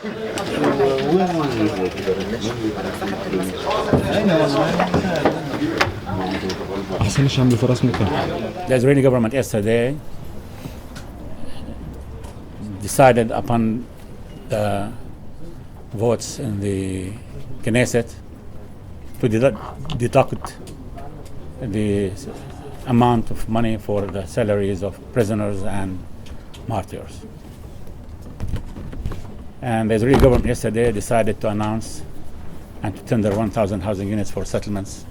The Israeli government yesterday decided upon the votes in the Knesset to deduct the amount of money for the salaries of prisoners and martyrs. And the Israeli government yesterday decided to announce and to tender 1,000 housing units for settlements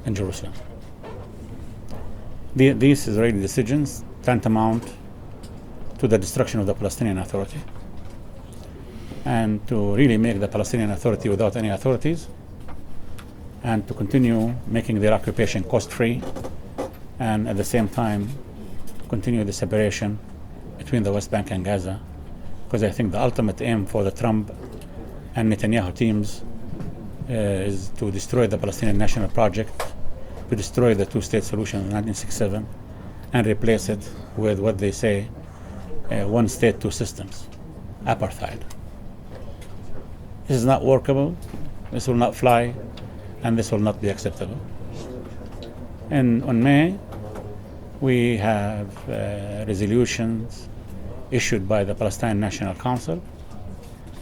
in Jerusalem. These Israeli decisions tantamount to the destruction of the Palestinian Authority and to really make the Palestinian Authority without any authorities and to continue making their occupation cost-free and at the same time continue the separation between the West Bank and Gaza, because I think the ultimate aim for the Trump and Netanyahu teams is to destroy the Palestinian National Project, to destroy the two-state solution in 1967 and replace it with what they say one state, two systems, apartheid. This is not workable, this will not fly, and this will not be acceptable. And on May, we have resolutions issued by the Palestine National Council.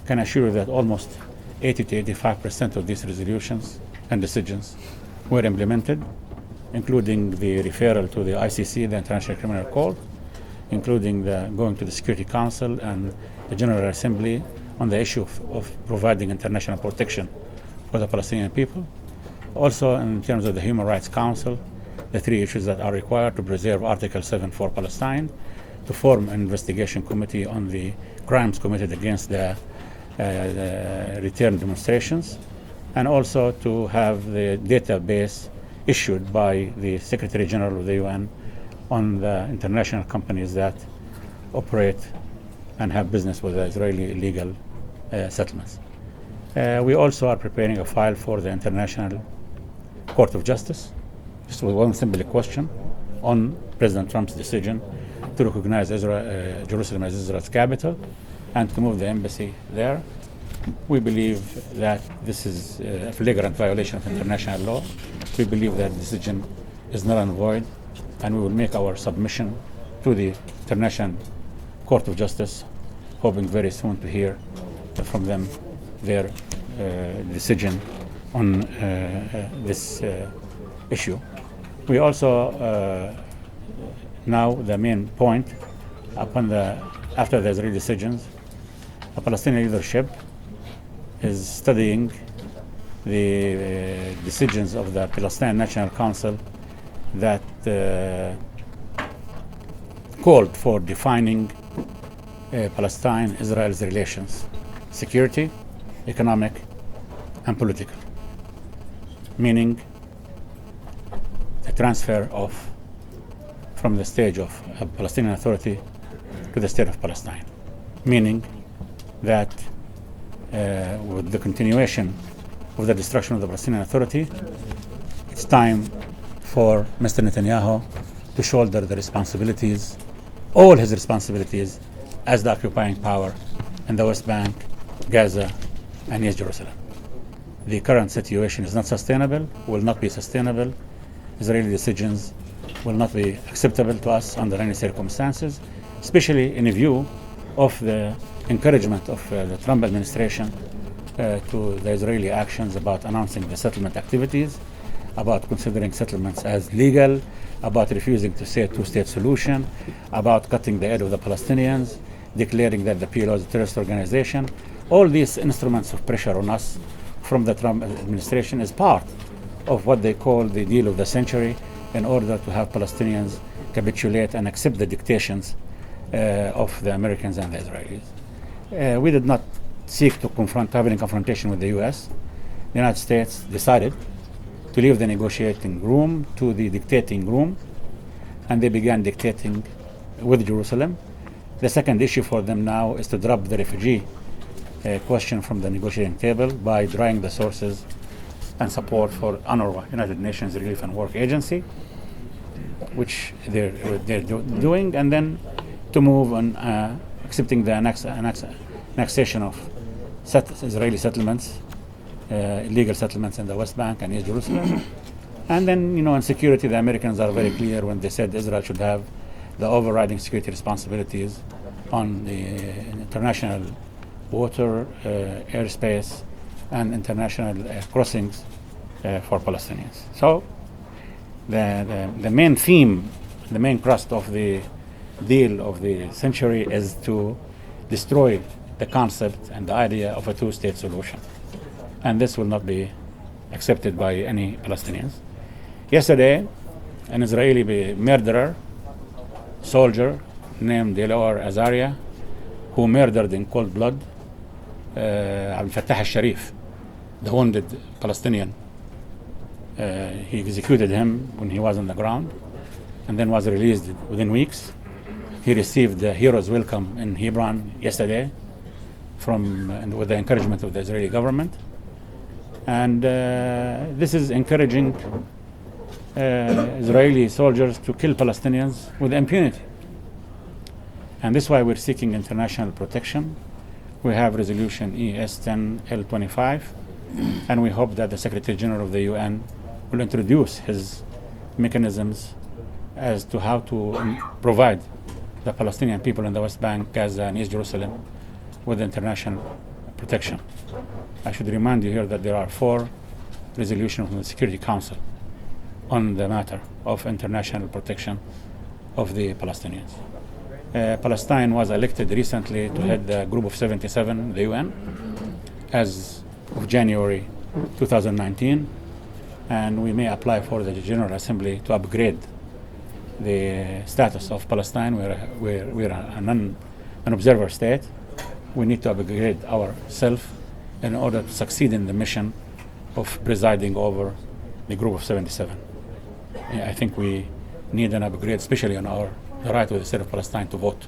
I can assure you that almost 80 to 85% of these resolutions and decisions were implemented, including the referral to the ICC, the International Criminal Court, including the going to the Security Council and the General Assembly on the issue of providing international protection for the Palestinian people. Also, in terms of the Human Rights Council, the three issues that are required to preserve Article 7 for Palestine, to form an investigation committee on the crimes committed against the return demonstrations, and also to have the database issued by the Secretary General of the UN on the international companies that operate and have business with the Israeli illegal settlements. We also are preparing a file for the International Court of Justice, just with one simple question on President Trump's decision to recognize Jerusalem as Israel's capital and to move the embassy there. We believe that this is a flagrant violation of international law. We believe that the decision is null and void, and we will make our submission to the International Court of Justice, hoping very soon to hear from them their decision on this issue. We also now the main point after the Israeli decisions, the Palestinian leadership is studying the decisions of the Palestine National Council that called for defining Palestine-Israel's relations, security, economic, and political, meaning the transfer from the stage of a Palestinian Authority to the state of Palestine, meaning that with the continuation of the destruction of the Palestinian Authority, it's time for Mr. Netanyahu to shoulder the responsibilities, all his responsibilities, as the occupying power in the West Bank, Gaza, and East Jerusalem. The current situation is not sustainable, will not be sustainable. Israeli decisions will not be acceptable to us under any circumstances, especially in view of the encouragement of the Trump administration to the Israeli actions about announcing the settlement activities, about considering settlements as legal, about refusing to say a two-state solution, about cutting the aid of the Palestinians, declaring that the PLO is a terrorist organization. All these instruments of pressure on us from the Trump administration is part of what they call the deal of the century, in order to have Palestinians capitulate and accept the dictations of the Americans and the Israelis. We did not seek to have any confrontation with the U.S. The United States decided to leave the negotiating room to the dictating room, and they began dictating with Jerusalem. The second issue for them now is to drop the refugee question from the negotiating table by drying the sources and support for UNRWA, United Nations Relief and Work Agency, which they're doing, and then to move on accepting the annexation of Israeli settlements, illegal settlements in the West Bank and East Jerusalem. And then, in security, the Americans are very clear when they said Israel should have the overriding security responsibilities on the international water, airspace, and international crossings for Palestinians. So the main theme, the main crust of the deal of the century is to destroy the concept and the idea of a two-state solution. And this will not be accepted by any Palestinians. Yesterday, an Israeli murderer, soldier named Elor Azaria, who murdered in cold blood Abdel Fattah al-Sharif, the wounded Palestinian. He executed him when he was on the ground and then was released within weeks. He received the hero's welcome in Hebron yesterday with the encouragement of the Israeli government. And this is encouraging Israeli soldiers to kill Palestinians with impunity. And this is why we're seeking international protection. We have resolution ES10L25, and we hope that the Secretary General of the UN will introduce his mechanisms as to how to provide the Palestinian people in the West Bank, Gaza, and East Jerusalem with international protection. I should remind you here that there are 4 resolutions from the Security Council on the matter of international protection of the Palestinians. Palestine was elected recently to head the Group of 77, the UN, as of January 2019, and we may apply for the General Assembly to upgrade the status of Palestine. We're an observer state. We need to upgrade ourselves in order to succeed in the mission of presiding over the Group of 77. I think we need an upgrade, especially on the right of the state of Palestine to vote.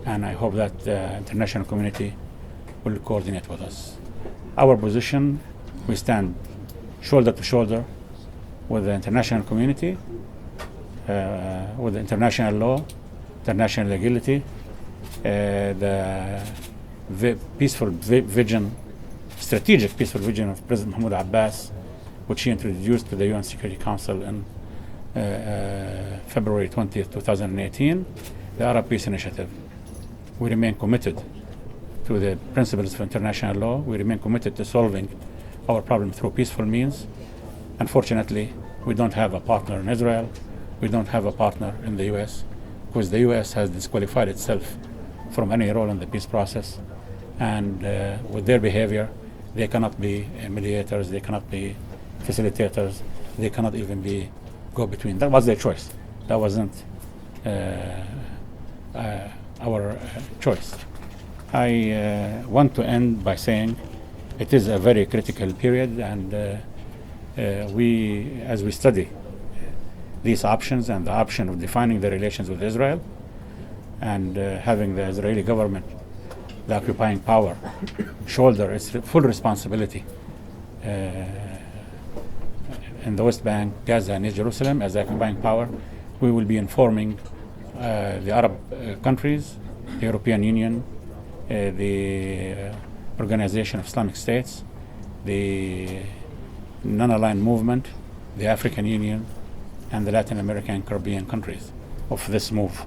And I hope that the international community will coordinate with us. Our position, we stand shoulder to shoulder with the international community, with the international law, international legality, the peaceful vision, strategic peaceful vision of President Mahmoud Abbas, which he introduced to the UN Security Council in February 20th, 2018, the Arab Peace Initiative. We remain committed to the principles of international law. We remain committed to solving our problem through peaceful means. Unfortunately, we don't have a partner in Israel. We don't have a partner in the US, because the US has disqualified itself from any role in the peace process. And with their behavior, they cannot be mediators, they cannot be facilitators, they cannot even be go-between. That was their choice. That wasn't our choice. I want to end by saying it is a very critical period, and as we study these options and the option of defining the relations with Israel and having the Israeli government, the occupying power, shoulder its full responsibility in the West Bank, Gaza, and East Jerusalem as the occupying power, we will be informing the Arab countries, the European Union, the Organization of Islamic States, the Non-Aligned Movement, the African Union, and the Latin American and Caribbean countries of this move.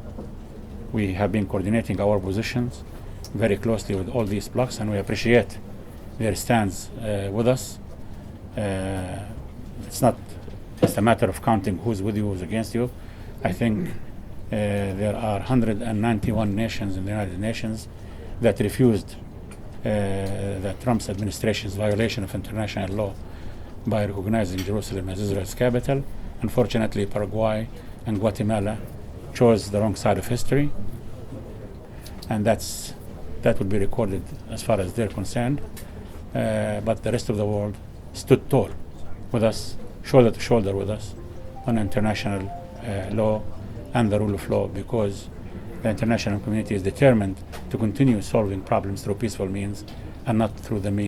We have been coordinating our positions very closely with all these blocs, and we appreciate their stands with us. It's not just a matter of counting who's with you, who's against you. I think there are 191 nations in the United Nations that refused the Trump's administration's violation of international law by recognizing Jerusalem as Israel's capital. Unfortunately, Paraguay and Guatemala chose the wrong side of history, and that will be recorded as far as they're concerned. But the rest of the world stood tall with us, shoulder to shoulder with us, on international law and the rule of law, because the international community is determined to continue solving problems through peaceful means and not through the means